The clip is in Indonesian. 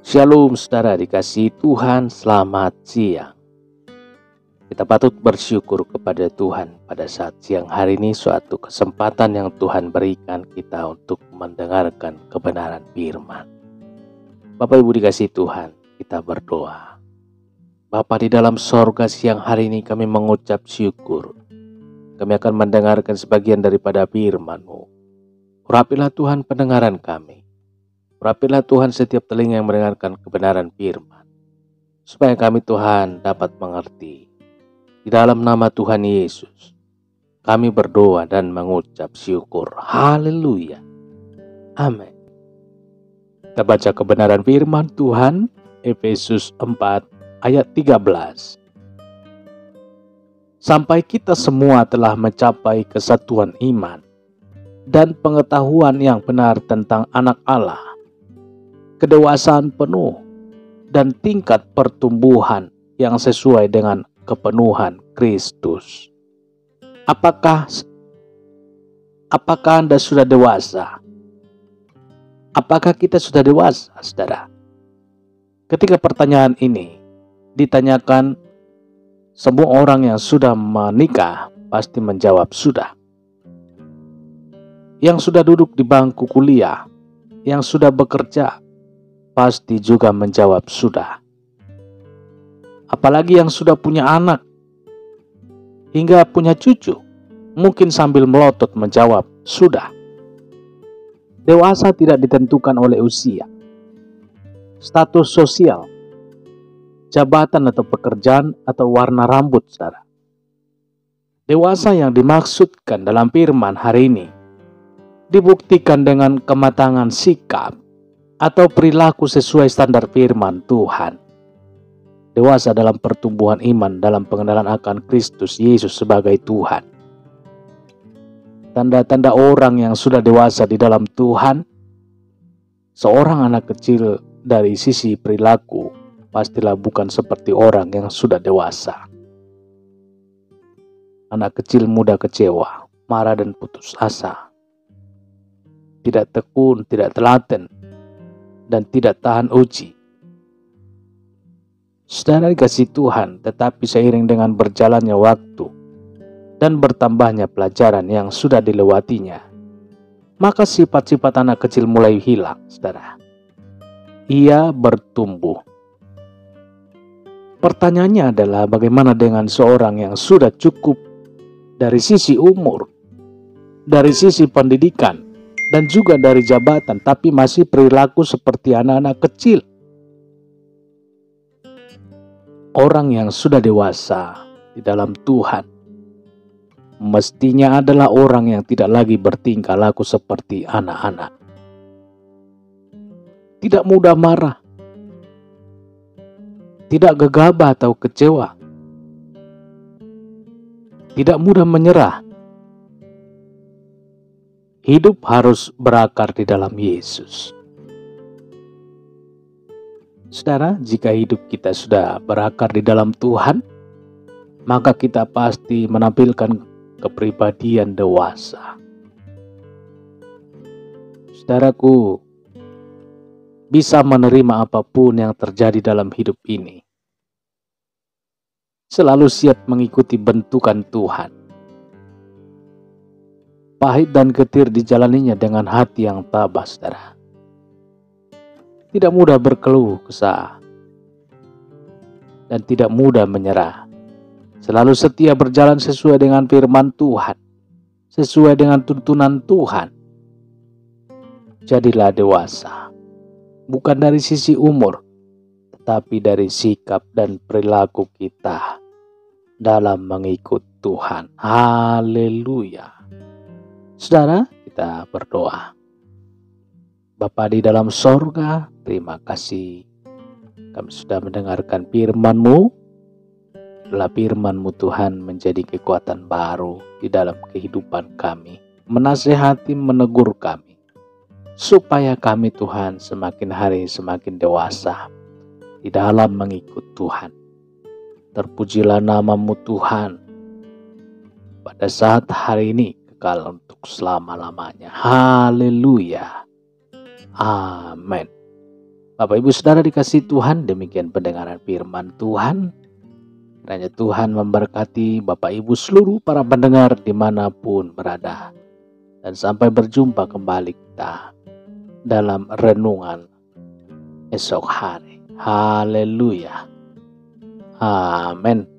Shalom saudara dikasihi Tuhan, selamat siang. Kita patut bersyukur kepada Tuhan pada saat siang hari ini, suatu kesempatan yang Tuhan berikan kita untuk mendengarkan kebenaran firman. Bapak Ibu dikasihi Tuhan, kita berdoa. Bapa di dalam sorga, siang hari ini kami mengucap syukur. Kami akan mendengarkan sebagian daripada firman-Mu. Urapilah Tuhan pendengaran kami. Urapilah Tuhan setiap telinga yang mendengarkan kebenaran firman, supaya kami Tuhan dapat mengerti. Di dalam nama Tuhan Yesus, kami berdoa dan mengucap syukur. Haleluya. Amin. Kita baca kebenaran firman Tuhan, Efesus 4 ayat 13. Sampai kita semua telah mencapai kesatuan iman dan pengetahuan yang benar tentang anak Allah, kedewasaan penuh, dan tingkat pertumbuhan yang sesuai dengan kepenuhan Kristus. Apakah Anda sudah dewasa? Apakah kita sudah dewasa, saudara? Ketika pertanyaan ini ditanyakan, semua orang yang sudah menikah pasti menjawab sudah. Yang sudah duduk di bangku kuliah, yang sudah bekerja, pasti juga menjawab sudah. Apalagi yang sudah punya anak, hingga punya cucu, mungkin sambil melotot menjawab sudah. Dewasa tidak ditentukan oleh usia, status sosial, jabatan atau pekerjaan, atau warna rambut, saudara. Dewasa yang dimaksudkan dalam firman hari ini dibuktikan dengan kematangan sikap atau perilaku sesuai standar firman Tuhan. Dewasa dalam pertumbuhan iman dalam pengenalan akan Kristus Yesus sebagai Tuhan. Tanda-tanda orang yang sudah dewasa di dalam Tuhan, seorang anak kecil dari sisi perilaku pastilah bukan seperti orang yang sudah dewasa. Anak kecil mudah kecewa, marah dan putus asa. Tidak tekun, tidak telaten, dan tidak tahan uji. Saudara dikasihi Tuhan, tetapi seiring dengan berjalannya waktu dan bertambahnya pelajaran yang sudah dilewatinya, maka sifat-sifat anak kecil mulai hilang, saudara. Ia bertumbuh. Pertanyaannya adalah, bagaimana dengan seorang yang sudah cukup dari sisi umur, dari sisi pendidikan, dan juga dari jabatan, tapi masih perilaku seperti anak-anak kecil? Orang yang sudah dewasa di dalam Tuhan mestinya adalah orang yang tidak lagi bertingkah laku seperti anak-anak. Tidak mudah marah, tidak gegabah atau kecewa, tidak mudah menyerah. Hidup harus berakar di dalam Yesus. Saudara, jika hidup kita sudah berakar di dalam Tuhan, maka kita pasti menampilkan kepribadian dewasa. Saudaraku, bisa menerima apapun yang terjadi dalam hidup ini. Selalu siap mengikuti bentukan Tuhan. Pahit dan getir dijalaninya dengan hati yang tabah, saudara. Tidak mudah berkeluh kesah dan tidak mudah menyerah. Selalu setia berjalan sesuai dengan firman Tuhan, sesuai dengan tuntunan Tuhan. Jadilah dewasa, bukan dari sisi umur, tetapi dari sikap dan perilaku kita dalam mengikut Tuhan. Haleluya. Saudara, kita berdoa. Bapa di dalam sorga, terima kasih kami sudah mendengarkan firman-Mu. Bila firman-Mu Tuhan menjadi kekuatan baru di dalam kehidupan kami, menasehati, menegur kami, supaya kami Tuhan semakin hari semakin dewasa di dalam mengikut Tuhan. Terpujilah nama-Mu Tuhan pada saat hari ini, kekal untuk selama-lamanya. Haleluya. Amin. Bapak Ibu Saudara dikasih Tuhan, demikian pendengaran firman Tuhan. Kiranya Tuhan memberkati Bapak Ibu seluruh para pendengar dimanapun berada. Dan sampai berjumpa kembali kita dalam renungan esok hari. Haleluya. Amin.